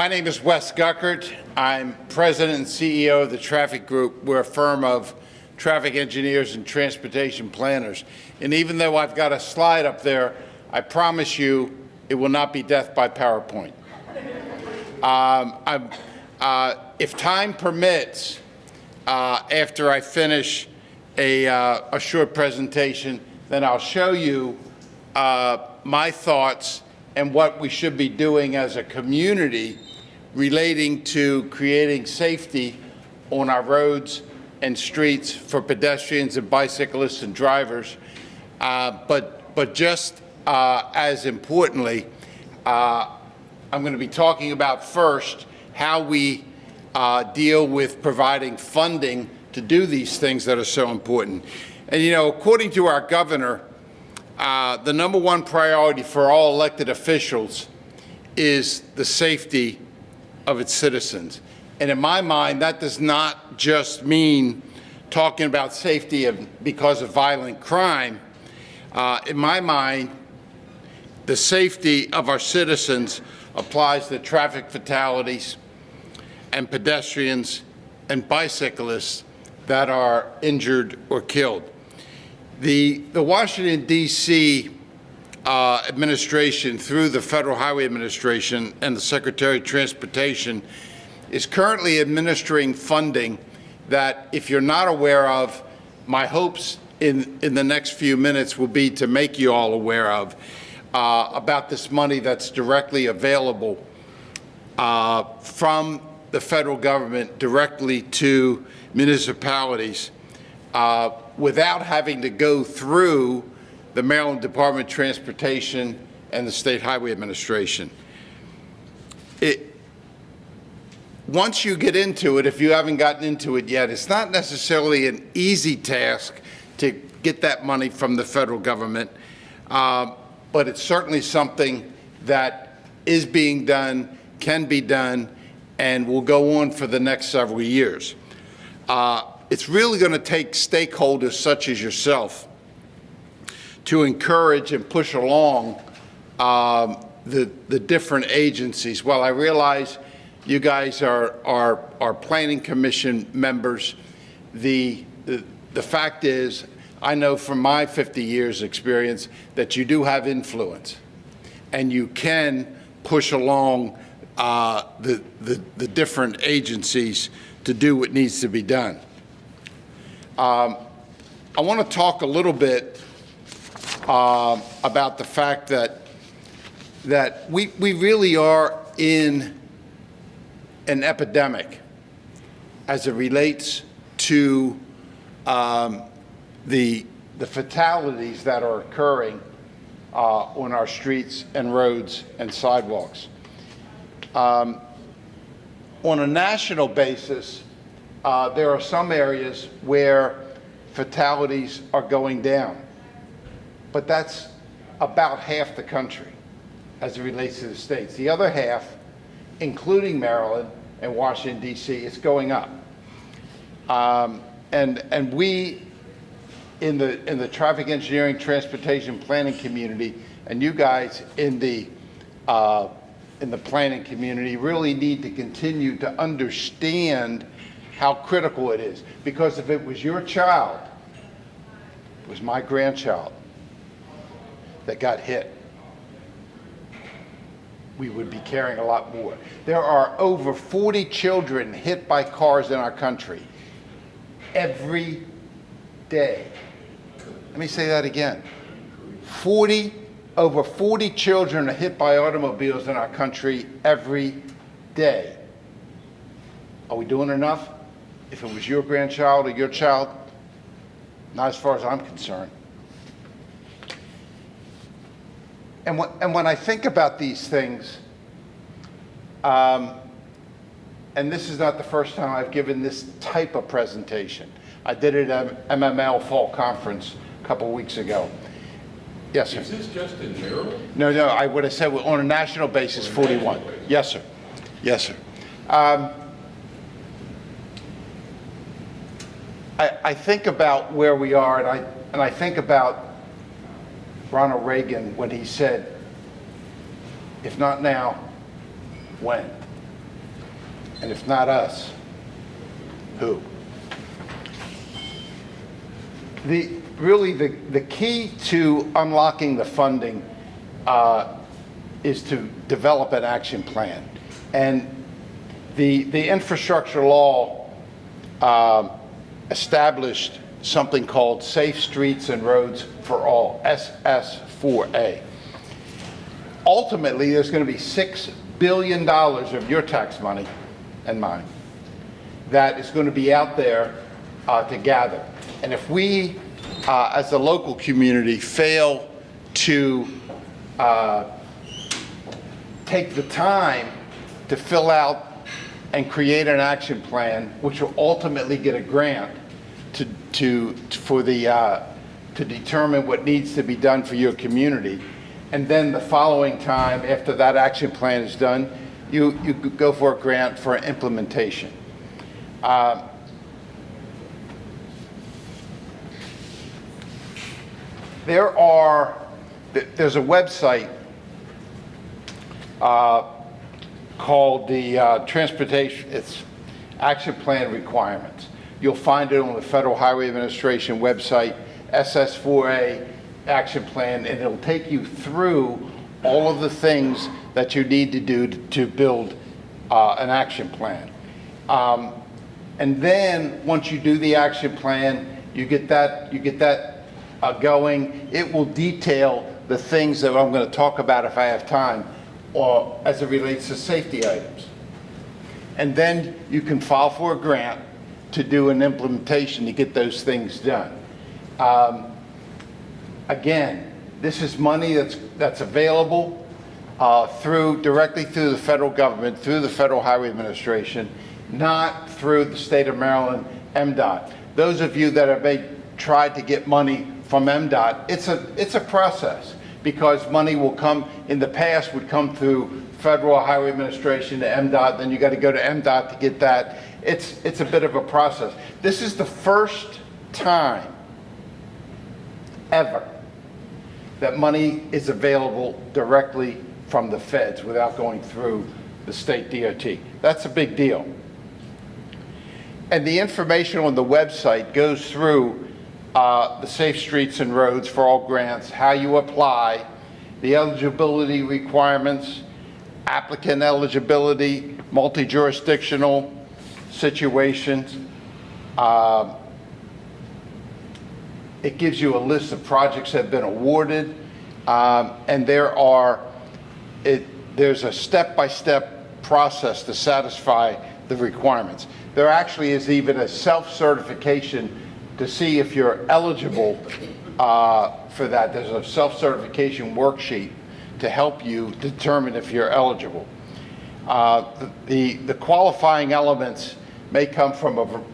name is Gov't. I'm President and CEO of the Traffic Group. We're a firm of traffic engineers and transportation planners. And even though I've got a slide up there, I promise you it will not be death by PowerPoint. If time permits, after I finish a short presentation, then I'll show you my thoughts and what we should be doing as a community relating to creating safety on our roads and streets for pedestrians and bicyclists and drivers. But just as importantly, I'm going to be talking about first how we deal with providing funding to do these things that are so important. And you know, according to our governor, the #1 priority for all elected officials is the safety of its citizens. And in my mind, that does not just mean talking about safety because of violent crime. In my mind, the safety of our citizens applies to traffic fatalities and pedestrians and bicyclists that are injured or killed. The Washington, D.C. administration, through the Federal Highway Administration and the Secretary of Transportation, is currently administering funding that, if you're not aware of, my hopes in the next few minutes will be to make you all aware of, about this money that's directly available from the federal government directly to municipalities without having to go through the Maryland Department of Transportation and the State Highway Administration. Once you get into it, if you haven't gotten into it yet, it's not necessarily an easy task to get that money from the federal government, but it's certainly something that is being done, can be done, and will go on for the next several years. It's really going to take stakeholders such as yourself to encourage and push along the different agencies. While I realize you guys are Planning Commission members, the fact is, I know from my 50 years experience that you do have influence, and you can push along the different agencies to do what needs to be done. I want to talk a little bit about the fact that we really are in an epidemic as it relates to the fatalities that are occurring on our streets and roads and sidewalks. On a national basis, there are some areas where fatalities are going down, but that's about half the country as it relates to the states. The other half, including Maryland and Washington, D.C., it's going up. And we in the traffic engineering, transportation planning community, and you guys in the planning community really need to continue to understand how critical it is. Because if it was your child, it was my grandchild that got hit, we would be caring a lot more. There are over 40 children hit by cars in our country every day. Let me say that again. Over 40 children are hit by automobiles in our country every day. Are we doing enough? If it was your grandchild or your child, not as far as I'm concerned. And when I think about these things, and this is not the first time I've given this type of presentation. I did it at MML Fall Conference a couple of weeks ago. Yes, sir. Is this just in Maryland? No, I would have said on a national basis, 41. Yes, sir. Yes, sir. I think about where we are, and I think about Ronald Reagan when he said, if not now, when? And if not who? Really, the key to unlocking the funding is to develop an action plan. And the infrastructure law established something called Safe Streets and Roads for All, SS4A. Ultimately, there's going to be $6 billion of your tax money and mine that is going to be out there to gather. And if we, as a local community, fail to take the time to fill out and create an action plan, which will ultimately get a grant to determine what needs to be done for your community, and then the following time, after that action plan is done, you go for a grant for implementation. There's a website called the Transportation, it's Action Plan Requirements. You'll find it on the Federal Highway Administration website, SS4A Action Plan, and it'll take you through all of the things that you need to do to build an action plan. And then once you do the action plan, you get that going. It will detail the things that I'm going to talk about if I have time, or as it relates to safety items. And then you can file for a grant to do an implementation to get those things done. Again, this is money that's available directly through the federal government, through the Federal Highway Administration, not through the state of Maryland MDOT. Those of you that have tried to get money from MDOT, it's a process, because money will come, in the past would come through Federal Highway Administration to MDOT, then you got to go to MDOT to get that. It's a bit of a process. This is the first time ever that money is available directly from the feds without going through the state DOT. That's a big deal. And the information on the website goes through the Safe Streets and Roads for All grants, how you apply, the eligibility requirements, applicant eligibility, multi-jurisdictional situations. It gives you a list of projects that have been awarded, and there's a step-by-step process to satisfy the requirements. There actually is even a self-certification to see if you're eligible for that. There's a self-certification worksheet to help you determine if you're eligible. The qualifying elements may come from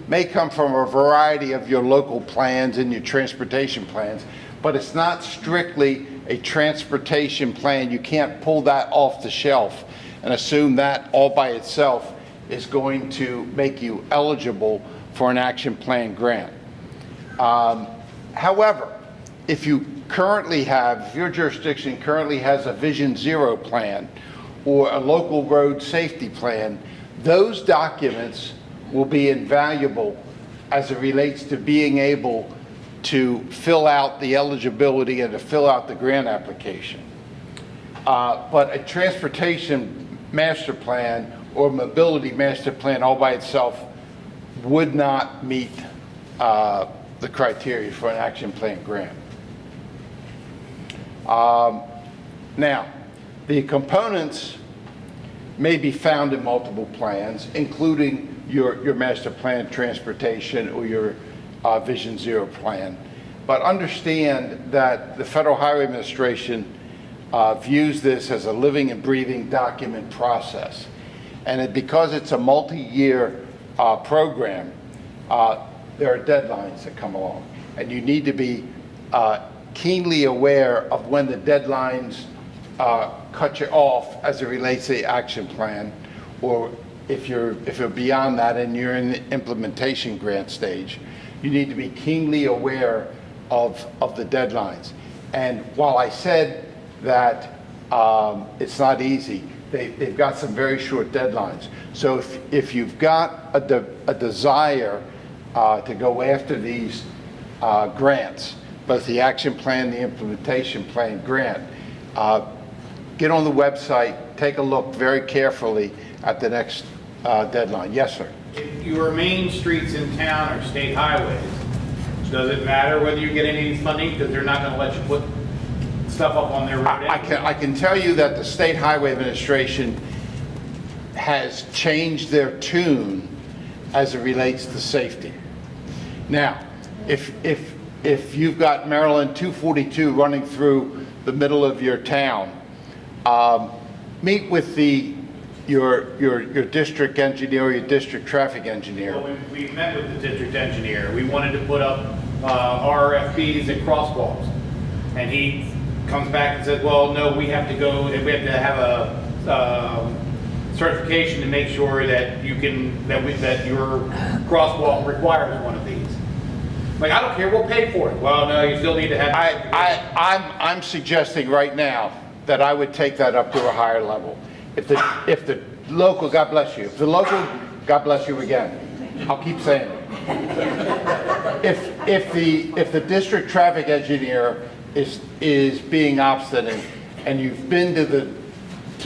may come from a variety of your local plans and your transportation plans, but it's not strictly a transportation plan. You can't pull that off the shelf and assume that all by itself is going to make you eligible for an action plan grant. However, if your jurisdiction currently has a Vision Zero plan or a local road safety plan, those documents will be invaluable as it relates to being able to fill out the eligibility and to fill out the grant application. But a transportation master plan or mobility master plan all by itself would not meet the criteria for an action plan grant. Now, the components may be found in multiple plans, including your master plan transportation or your Vision Zero plan. But understand that the Federal Highway Administration views this as a living and breathing document process. And because it's a multi-year program, there are deadlines that come along. And you need to be keenly aware of when the deadlines cut you off as it relates to the action plan, or if you're beyond that and you're in the implementation grant stage, you need to be keenly aware of the deadlines. And while I said that it's not easy, they've got some very short deadlines. So if you've got a desire to go after these grants, both the action plan, the implementation plan grant, get on the website, take a look very carefully at the next deadline. Yes, sir. If your main streets in town are state highways, does it matter whether you get any funding? Because they're not going to let you put stuff up on their road anyway. I can tell you that the State Highway Administration has changed their tune as it relates to safety. Your if you've got Maryland 242 running through the middle of your town, meet with your district engineer, your district traffic engineer. Well, we met with the district engineer. We wanted to put up RFPs at crosswalks, and he comes back and says, "Well, no, we have to go and we have to have a certification to make sure that you can that your crosswalk requires one of these." Like, I don't care, we'll pay for it. Well, no, you still need to have. I'm suggesting right now that I would take that up to a higher level. If the local, God bless you, if the local, God bless you again, I'll keep saying it. If the district traffic engineer is being obstinate and you've been to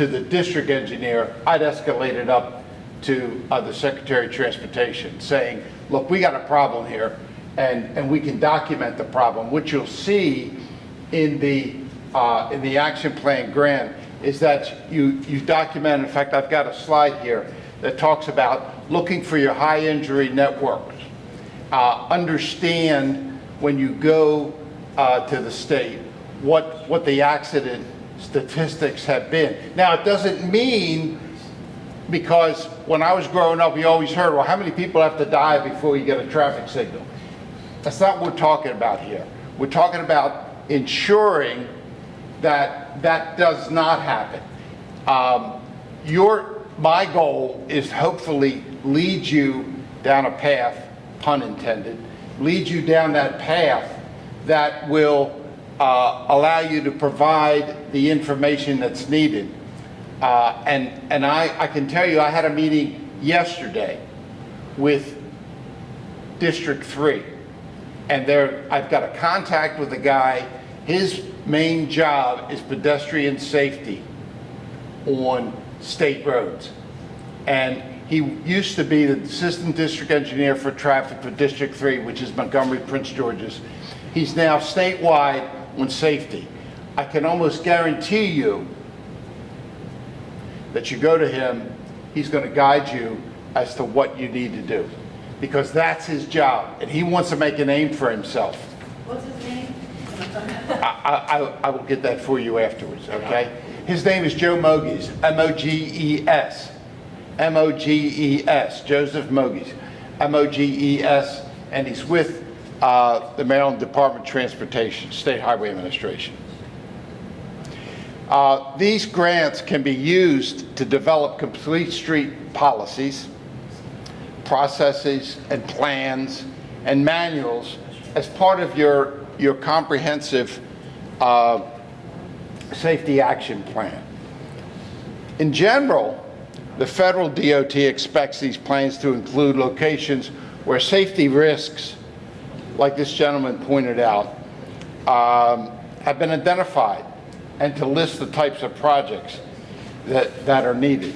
the district engineer, I'd escalate it up to the Secretary of Transportation saying, look, we got a problem here. And we can document the problem. What you'll see in the action plan grant is that you document. In fact, I've got a slide here that talks about looking for your high injury networks. Understand when you go to the state what the accident statistics have been. Now, it doesn't mean, because when I was growing up, you always heard, well, how many people have to die before you get a traffic signal? That's not what we're talking about here. We're talking about ensuring that that does not happen. My goal is hopefully lead you down a path, pun intended, lead you down that path that will allow you to provide the information that's needed. And I can tell you, I had a meeting yesterday with District 3. And I've got a contact with a guy. His main job is pedestrian safety on state roads. And he used to be the assistant district engineer for traffic for District 3, which is Montgomery, Prince George's. He's now statewide on safety. I can almost guarantee you that you go to him, he's going to guide you as to what you need to do. Because that's his job, and he wants to make a name for himself. What's his name? I will get that for you afterwards, okay? His name is Joe Mogies, M-O-G-E-S. M-O-G-E-S, Joseph Mogies, M-O-G-E-S, and he's with the Maryland Department of Transportation, State Highway Administration. These grants can be used to develop complete street policies, processes and plans and manuals as part of your comprehensive safety action plan. In general, the federal DOT expects these plans to include locations where safety risks, like this gentleman pointed out, have been identified, and to list the types of projects that are needed.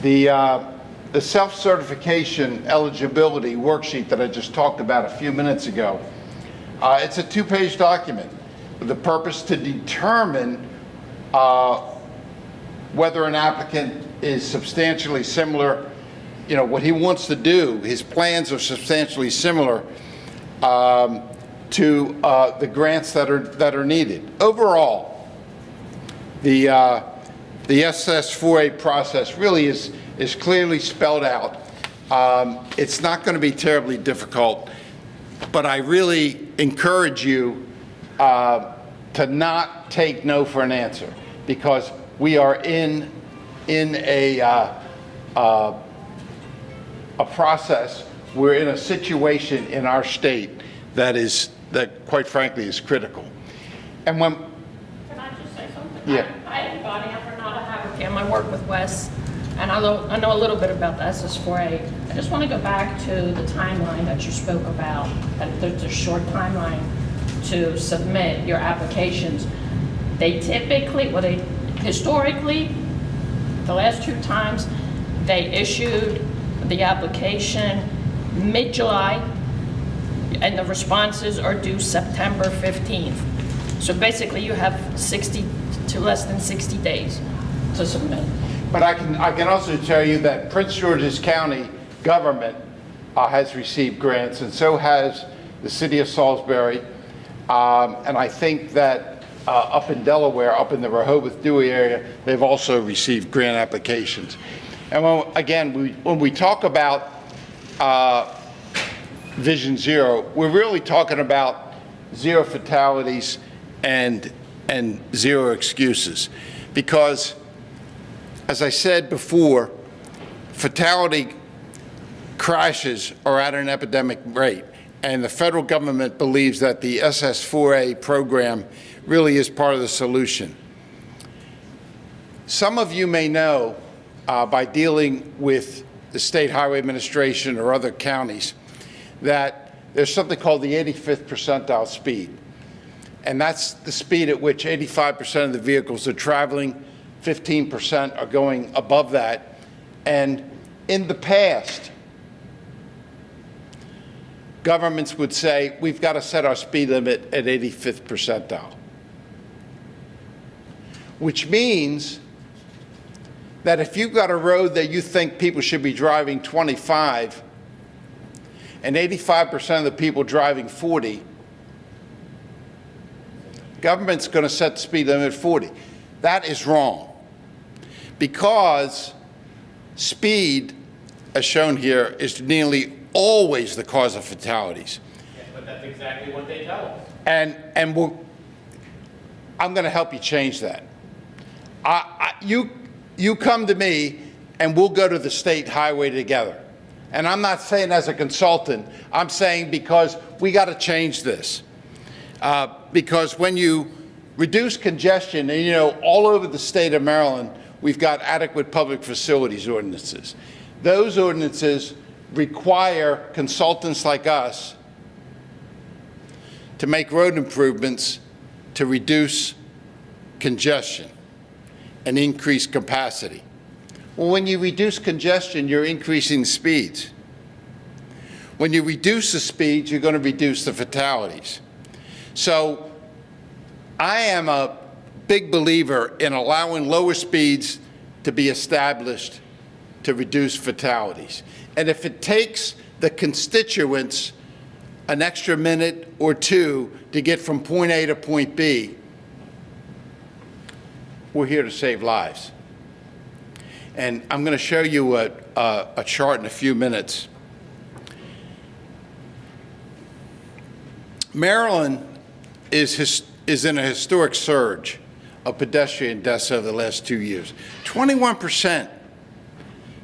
The self-certification eligibility worksheet that I just talked about a few minutes ago, it's a 2-page document with the purpose to determine whether an applicant is substantially similar, what he wants to do, his plans are substantially similar to the grants that are needed. Overall, the SS4A process really is clearly spelled out. It's not going to be terribly difficult, but I really encourage you to not take no for an answer, because we are in a process, we're in a situation in our state that quite frankly is critical. And when Can I just say something? Yeah. I ain't body, I'm not a have a in my work with Wes, and I know a little bit about the SS4A. I just want to go back to the timeline that you spoke about, that there's a short timeline to submit your applications. They typically, historically, the last 2 times, they issued the application mid-July, and the responses are due September 15th. So basically, you have 60 to less than 60 days to submit. But I can also tell you that Prince George's County government has received grants, and so has the city of Salisbury. And I think that up in Delaware, up in the Rehoboth Dewey area, they've also received grant applications. And when we talk about Vision Zero, we're really talking about 0 fatalities and 0 excuses. Because, as I said before, fatality crashes are at an epidemic rate. And the federal government believes that the SS4A program really is part of the solution. Some of you may know, by dealing with the State Highway Administration or other counties, that there's something called the 85th percentile speed. And that's the speed at which 85% of the vehicles are traveling, 15% are going above that. And in the past, governments would say, we've got to set our speed limit at 85th percentile. Which means that if you've got a road that you think people should be driving 25, and 85% of the people driving 40, government's going to set the speed limit at 40. That is wrong, because speed, as shown here, is nearly always the cause of fatalities. Yes, but that's exactly what they tell us. And I'm going to help you change that. You come to me, and we'll go to the state highway together. And I'm not saying as a consultant, I'm saying because we got to change this. Because when you reduce congestion, and you know, all over the state of Maryland, we've got adequate public facilities ordinances. Those ordinances require consultants like us to make road improvements to reduce congestion and increase capacity. Well, when you reduce congestion, you're increasing speeds. When you reduce the speeds, you're going to reduce the fatalities. So I am a big believer in allowing lower speeds to be established to reduce fatalities. And if it takes the constituents an extra minute or 2 to get from point A to point B, we're here to save lives. And I'm going to show you a chart in a few minutes. Maryland is in a historic surge of pedestrian deaths over the last 2 years. 21%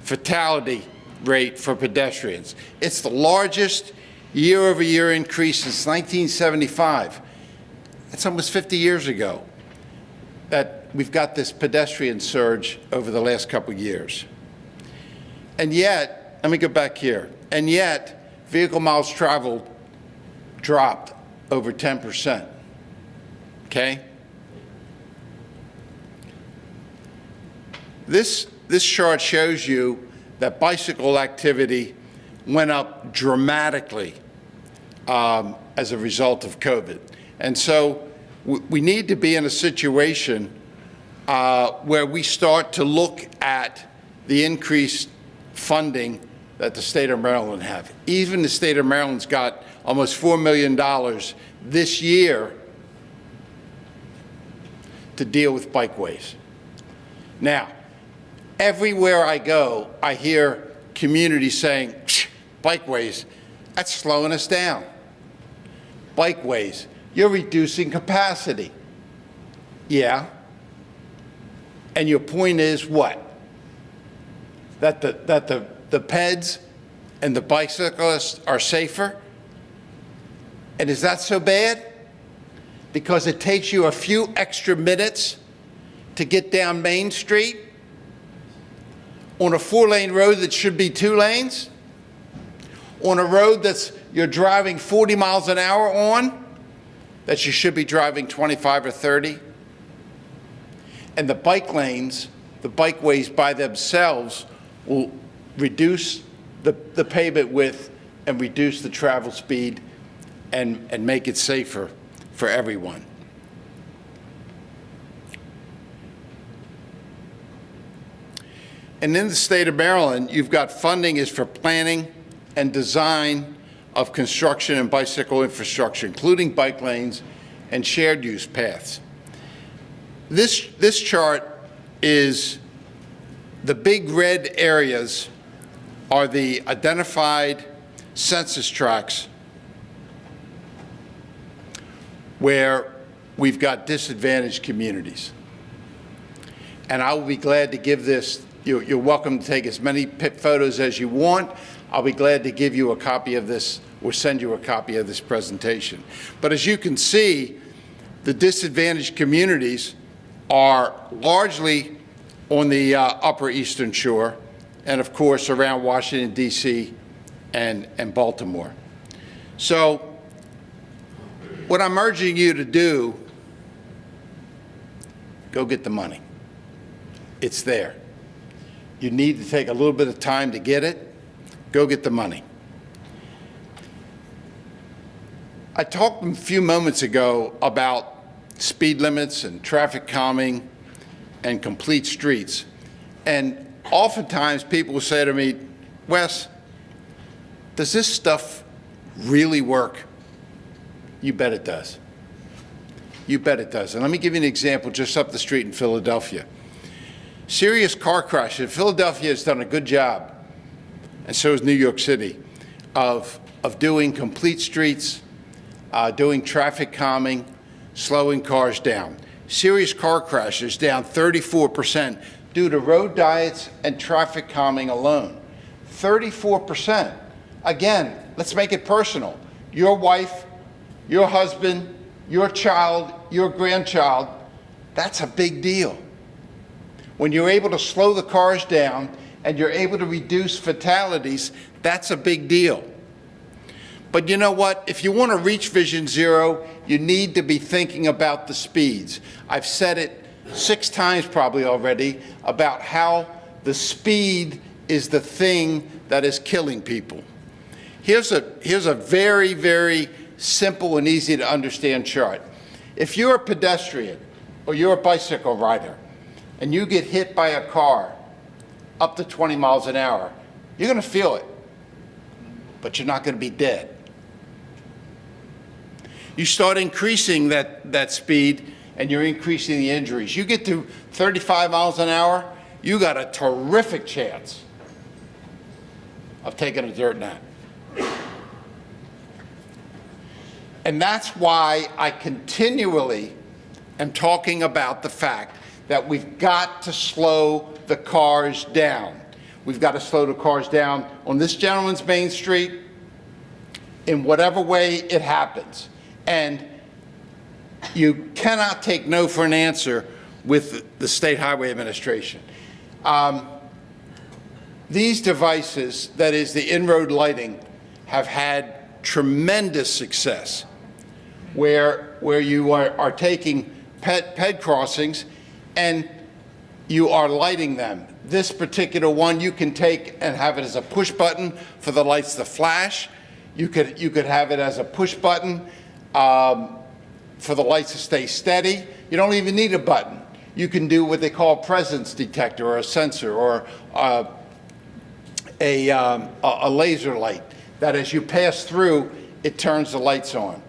fatality rate for pedestrians. It's the largest year-over-year increase since 1975. That's almost 50 years ago that we've got this pedestrian surge over the last couple of years. And yet, let me go back here, and yet vehicle miles traveled dropped over 10%, okay? This chart shows you that bicycle activity went up dramatically as a result of COVID. And so we need to be in a situation where we start to look at the increased funding that the state of Maryland have. Even the state of Maryland's got almost $4 million this year to deal with bikeways. Now, everywhere I go, I hear communities saying, bikeways, that's slowing us down. Bikeways, you're reducing capacity. Yeah. And your point is what? That the peds and the bicyclists are safer? And is that so bad? Because it takes you a few extra minutes to get down Main Street? on a 4-lane road that should be 2 lanes, on a road you're driving 40 miles an hour on, that you should be driving 25 or 30. And the bike lanes, the bikeways by themselves will reduce the pavement width and reduce the travel speed and make it safer for everyone. And in the state of Maryland, you've got funding is for planning and design of construction and bicycle infrastructure, including bike lanes and shared use paths. This chart is the big red areas are the identified census tracts where we've got disadvantaged communities. And I will be glad to give this, you're welcome to take as many photos as you want. I'll be glad to give you a copy of this or send you a copy of this presentation. But as you can see, the disadvantaged communities are largely on the Upper Eastern Shore and, of course, around Washington, D.C. and Baltimore. So what I'm urging you to do, go get the money. It's there. You need to take a little bit of time to get it. Go get the money. I talked a few moments ago about speed limits and traffic calming and complete streets. And oftentimes people will say to me, Wes, does this stuff really work? You bet it does. You bet it does. And let me give you an example just up the street in Philadelphia. Serious car crashes. Philadelphia has done a good job, and so has New York City, of doing complete streets, doing traffic calming, slowing cars down. Serious car crashes down 34% due to road diets and traffic calming alone. 34%. Again, let's make it personal. Your wife, your husband, your child, your grandchild, that's a big deal. When you're able to slow the cars down and you're able to reduce fatalities, that's a big deal. But you know what? If you want to reach Vision Zero, you need to be thinking about the speeds. I've said it 6 times probably already about how the speed is the thing that is killing people. Here's a very, very simple and easy to understand chart. If you're a pedestrian or you're a bicycle rider and you get hit by a car up to 20 miles an hour, you're going to feel it, but you're not going to be dead. You start increasing that speed and you're increasing the injuries. You get to 35 miles an hour, you got a terrific chance of taking a dirt nap. And that's why I continually am talking about the fact that we've got to slow the cars down. We've got to slow the cars down on this gentleman's Main Street in whatever way it happens. And you cannot take no for an answer with the State Highway Administration. These devices, that is the in-road lighting, have had tremendous success where you are taking ped crossings and you are lighting them. This particular one you can take and have it as a push button for the lights to flash. You could have it as a push button for the lights to stay steady. You don't even need a button. You can do what they call a presence detector or a sensor or a laser light that as you pass through, it turns the lights on.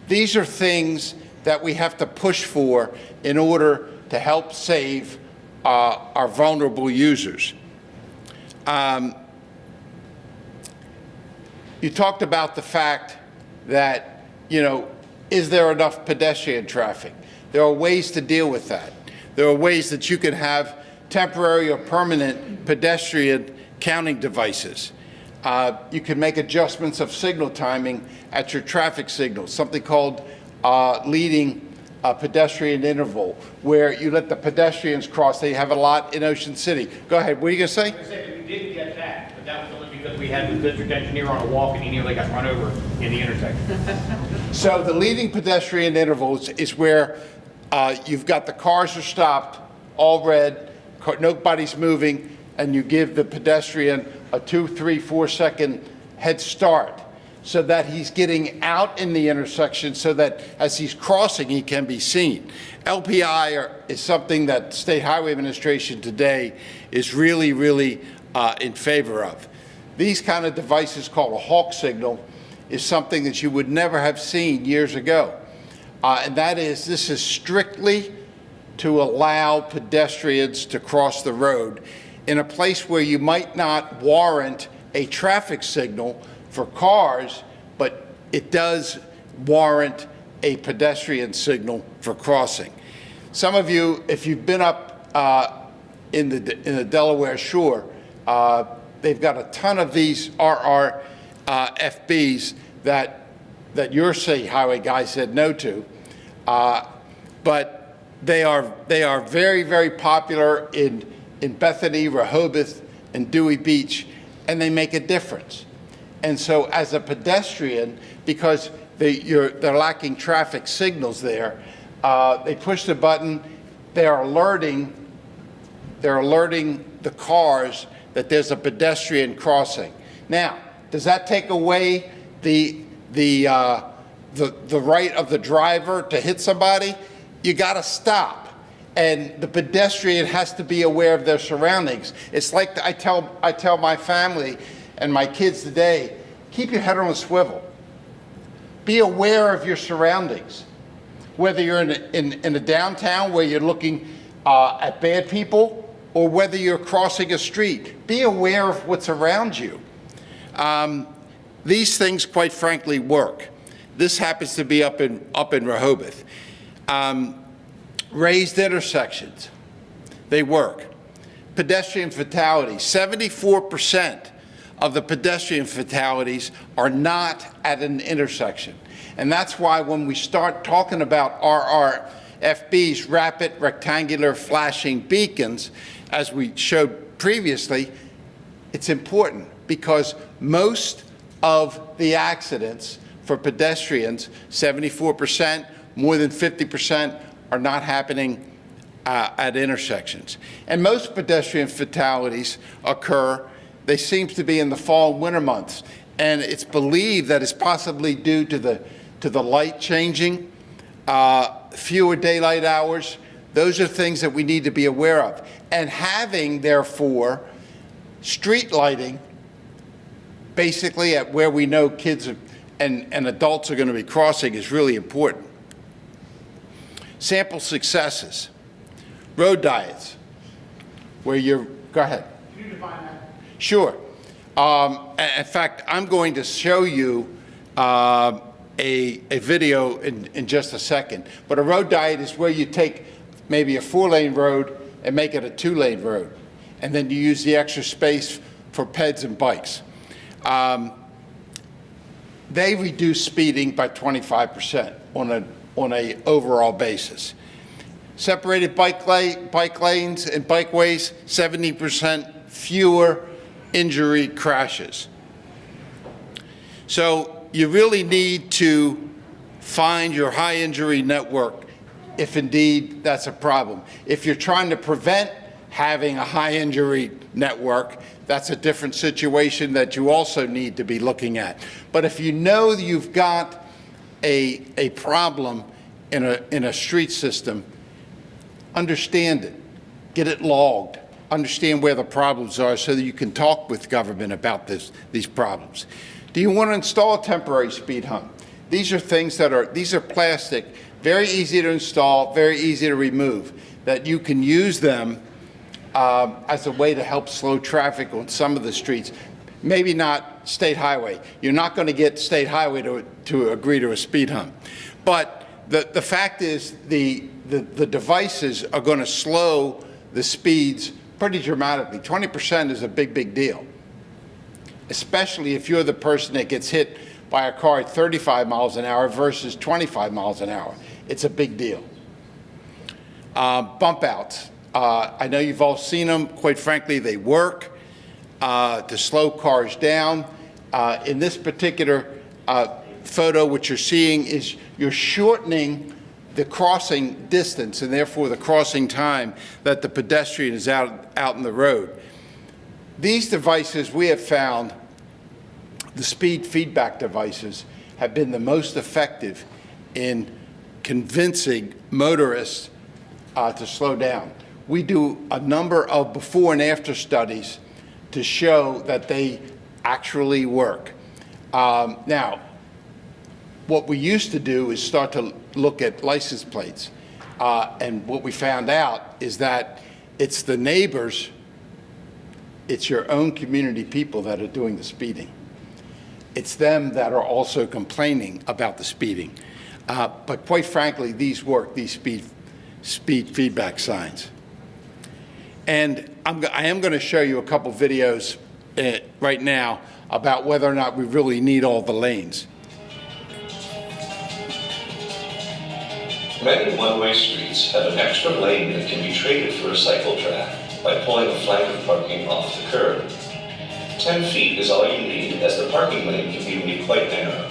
These are things that we have to push for in order to help save our vulnerable users. You talked about the fact that, is there enough pedestrian traffic? There are ways to deal with that. There are ways that you can have temporary or permanent pedestrian counting devices. You can make adjustments of signal timing at your traffic signals, something called leading pedestrian interval where you let the pedestrians cross. They have a lot in Ocean City. Go ahead, what are you gonna say? I said we did get that, but that was only because we had the district engineer on a walk and he nearly got run over in the intersection. So the leading pedestrian intervals is where you've got the cars are stopped, all red, nobody's moving, and you give the pedestrian a 2, 3, 4 second head start so that he's getting out in the intersection so that as he's crossing, he can be seen. LPI is something that State Highway Administration today is really in favor of. These kind of devices called a hawk signal is something that you would never have seen years ago. And that is, this is strictly to allow pedestrians to cross the road in a place where you might not warrant a traffic signal for cars, but it does warrant a pedestrian signal for crossing. Some of you, if you've been up in the Delaware shore, they've got a ton of these RRFBs that your State Highway guy said no to, but they are very popular in Bethany, Rehoboth, and Dewey Beach, and they make a difference. And so as a pedestrian, because they're lacking traffic signals there, they push the button, they're alerting the cars that there's a pedestrian crossing. Now, does that take away the right of the driver to hit somebody? You gotta stop. And the pedestrian has to be aware of their surroundings. It's like I tell my family and my kids today, keep your head on a swivel. Be aware of your surroundings. Whether you're in a downtown where you're looking at bad people, or whether you're crossing a street, be aware of what's around you. These things, quite frankly, work. This happens to be up in Rehoboth. Raised intersections, they work. Pedestrian fatalities, 74% of the pedestrian fatalities are not at an intersection. And that's why when we start talking about RRFBs, rapid rectangular flashing beacons, as we showed previously, it's important because most of the accidents for pedestrians, 74%, more than 50%, are not happening at intersections. And most pedestrian fatalities occur, they seem to be in the fall and winter months. And it's believed that it's possibly due to the light changing, fewer daylight hours. Those are things that we need to be aware of. And having, therefore, street lighting, basically at where we know kids and adults are going to be crossing, is really important. Sample successes. Road diets, where you're, go ahead. Can you define that? Sure. In fact, I'm going to show you a video in just a second. But a road diet is where you take maybe a 4-lane road and make it a 2-lane road. And then you use the extra space for peds and bikes. They reduce speeding by 25% on a overall basis. Separated bike lanes and bikeways, 70% fewer injury crashes. So you really need to find your high injury network if indeed that's a problem. If you're trying to prevent having a high injury network, that's a different situation that you also need to be looking at. But if you know you've got a problem in a street system, understand it, get it logged, understand where the problems are so that you can talk with government about these problems. Do you want to install a temporary speed hump? These are things these are plastic, very easy to install, very easy to remove, that you can use them as a way to help slow traffic on some of the streets. Maybe not State Highway. You're not going to get State Highway to agree to a speed hump. But the fact is the devices are going to slow the speeds pretty dramatically. 20% is a big deal, especially if you're the person that gets hit by a car at 35 miles an hour versus 25 miles an hour. It's a big deal. Bump outs. I know you've all seen them. Quite frankly, they work to slow cars down. In this particular photo, what you're seeing is you're shortening the crossing distance and therefore the crossing time that the pedestrian is out in the road. These devices, we have found, the speed feedback devices, have been the most effective in convincing motorists to slow down. We do a number of before and after studies to show that they actually work. Now, what we used to do is start to look at license plates. And what we found out is that it's the neighbors, it's your own community people that are doing the speeding. It's them that are also complaining about the speeding. But quite frankly, these work, these speed feedback signs. And I am going to show you a couple videos right now about whether or not we really need all the lanes. Many one-way streets have an extra lane that can be traded for a cycle track by pulling a flank of parking off the curb. 10 feet is all you need, as the parking lane can even be quite narrow.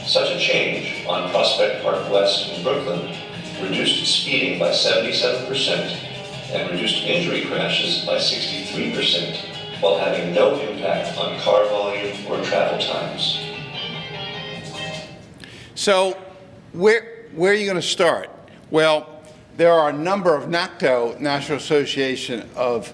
Such a change on Prospect Park West in Brooklyn reduced speeding by 77% and reduced injury crashes by 63%, while having no impact on car volume or travel times. So where are you going to start? Well, there are a number of NACTO, National Association of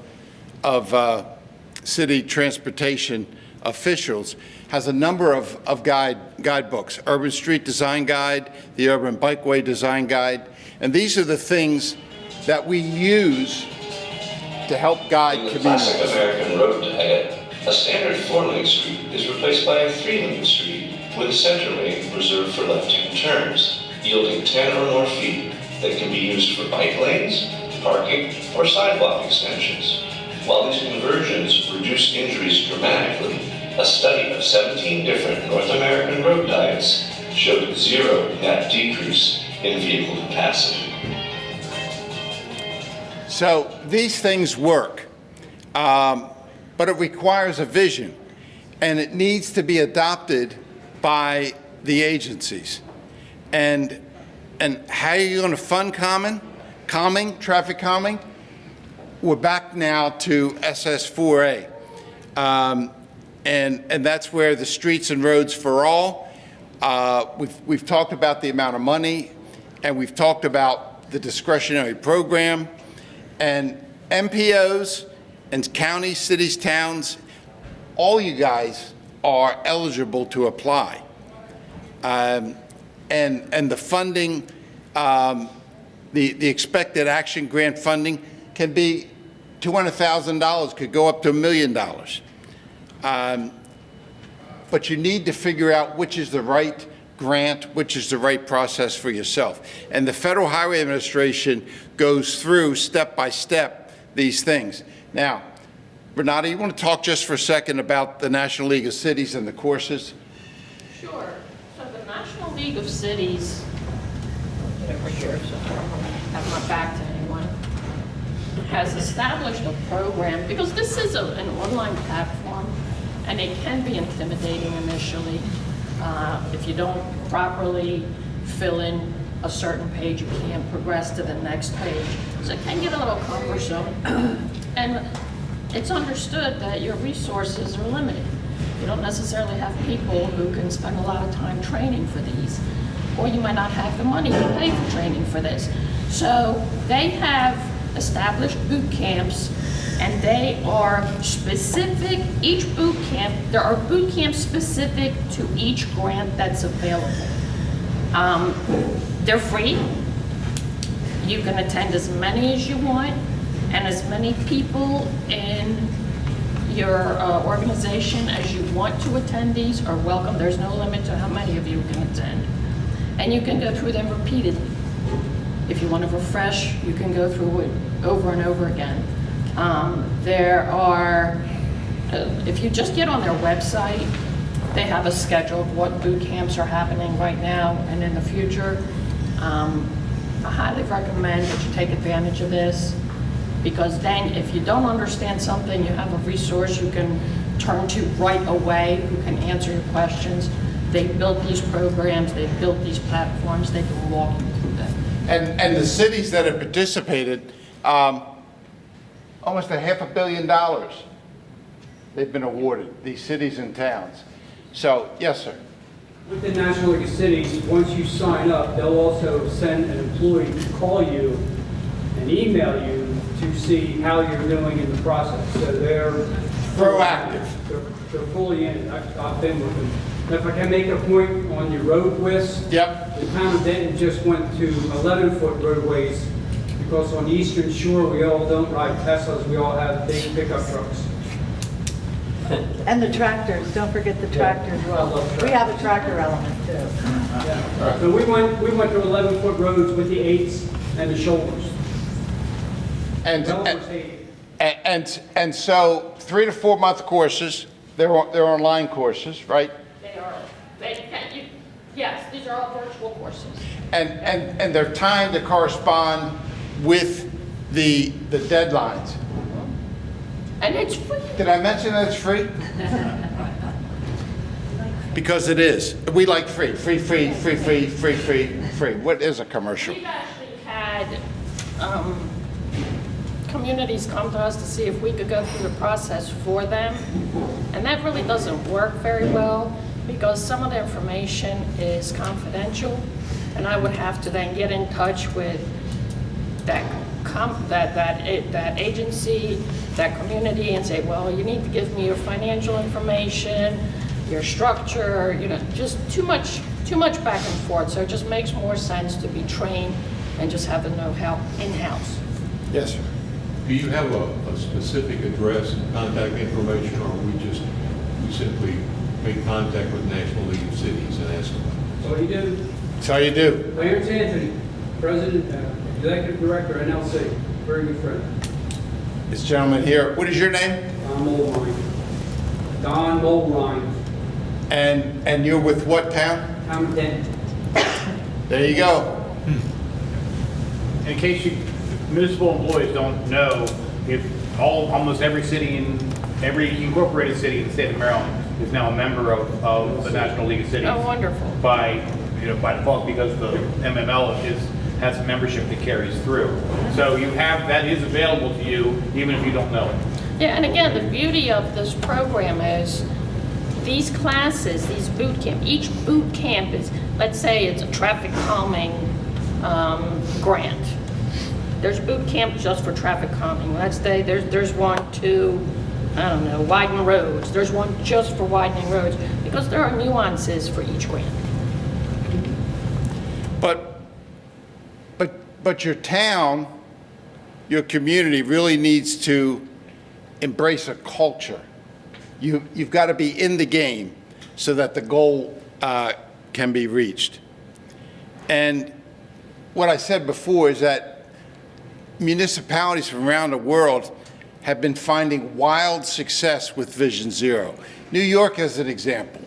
City Transportation Officials, has a number of guidebooks, Urban Street Design Guide, the Urban Bikeway Design Guide, and these are the things that we use to help guide In the communities. classic American road diet, a standard 4-lane street is replaced by a 3-lane street with a center lane reserved for left-hand turns, yielding 10 or more feet that can be used for bike lanes, parking, or sidewalk extensions. While these conversions reduce injuries dramatically, a study of 17 different North American road diets showed 0 net decrease in vehicle capacity. So these things work, but it requires a vision, and it needs to be adopted by the agencies. And how are you going to fund traffic calming? We're back now to SS4A, and that's where the Streets and Roads for All. We've talked about the amount of money, and we've talked about the discretionary program. And MPOs and counties, cities, towns, all you guys are eligible to apply. And the funding, the expected action grant funding can be $200,000, could go up to $1 million. But you need to figure out which is the right grant, which is the right process for yourself. And the Federal Highway Administration goes through step by step these things. Now, Renata, you want to talk just for a second about the National League of Cities and the courses? Sure. So the National League of Cities, I'll get over here so I don't have my back to anyone, has established a program, because this is an online platform, and it can be intimidating initially. If you don't properly fill in a certain page, you can't progress to the next page. So it can get a little cumbersome. And it's understood that your resources are limited. You don't necessarily have people who can spend a lot of time training for these, or you might not have the money to pay for training for this. So they have established boot camps, and they are specific, each boot camp, there are boot camps specific to each grant that's available. They're free. You can attend as many as you want, and as many people in your organization as you want to attend these are welcome. There's no limit to how many of you can attend. And you can go through them repeatedly. If you want to refresh, you can go through it over and over again. There are, if you just get on their website, they have a schedule of what boot camps are happening right now and in the future. I highly recommend that you take advantage of this, because then if you don't understand something, you have a resource you can turn to right away who can answer your questions. They've built these programs, they've built these platforms, they can walk you through them. And the cities that have participated, almost $500 million they've been awarded, these cities and towns. So, yes, sir. With the National League of Cities, once you sign up, they'll also send an employee to call you and email you to see how you're doing in the process. So they're Proactive. They're fully in it. I've been with them. And if I can make a point on your road widths. Yep. The town of Denton just went to 11-foot roadways because on the eastern shore, we all don't ride Teslas, we all have big pickup trucks. And the tractors, don't forget the tractors. I love tractors. We have a tractor element too. Yeah. So we went to 11-foot roads with the 8s and the shoulders. And, Developers hate it. and so 3 to 4 month courses, they're online courses, right? They are, yes, these are all virtual courses. And they're timed to correspond with the deadlines. And it's free. Did I mention that it's free? Because it is. We like free. Free. What is a commercial? We've actually had communities come to us to see if we could go through the process for them. And that really doesn't work very well because some of the information is confidential. And I would have to then get in touch with that agency, that community, and say, well, you need to give me your financial information, your structure, just too much back and forth. So it just makes more sense to be trained and just have the know-how in-house. Yes, sir. Do you have a specific address and contact information, or we simply make contact with National League of Cities and ask them? That's all you do. That's all you do. Clarence Anthony, President, Executive Director, NLC, very good friend. This gentleman here, what is your name? Don Mulrine. Don Mulrine, And you're with what town? Town of Denton. There you go. In case municipal employees don't know, almost every city every incorporated city in the state of Maryland is now a member of the National League of Cities. Oh, wonderful. By default, because the MML has a membership that carries through. So that is available to you even if you don't know it. Yeah, and again, the beauty of this program is these classes, these boot camp, each boot camp is, let's say it's a traffic calming grant. There's boot camp just for traffic calming. Let's say there's one to, I don't know, widen roads. There's one just for widening roads because there are nuances for each grant. But your town, your community really needs to embrace a culture. You've got to be in the game so that the goal can be reached. And what I said before is that municipalities from around the world have been finding wild success with Vision Zero. New York as an example.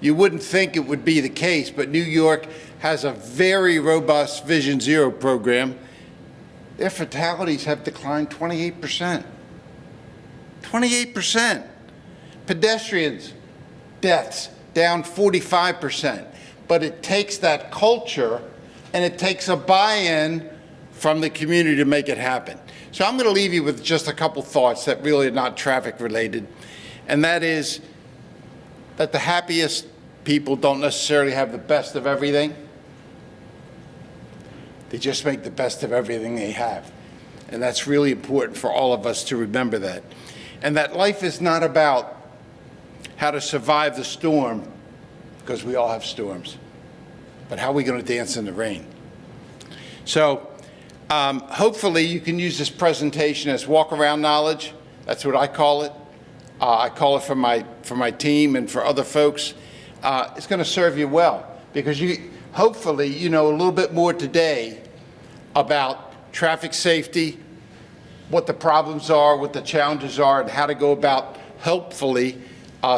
You wouldn't think it would be the case, but New York has a very robust Vision Zero program. Their fatalities have declined 28%. 28%. Pedestrians deaths down 45%. But it takes that culture and it takes a buy-in from the community to make it happen. So I'm going to leave you with just a couple thoughts that really are not traffic related. And that is that the happiest people don't necessarily have the best of everything. They just make the best of everything they have. And that's really important for all of us to remember that. And that life is not about how to survive the storm, because we all have storms, but how are we going to dance in the rain? So hopefully you can use this presentation as walk-around knowledge. That's what I call it. I call it for my team and for other folks. It's going to serve you well, because hopefully you know a little bit more today about traffic safety, what the problems are, what the challenges are, and how to go about hopefully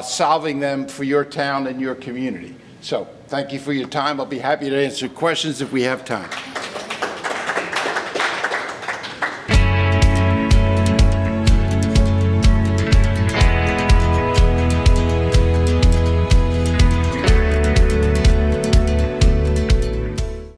solving them for your town and your community. So thank you for your time. I'll be happy to answer questions if we have time.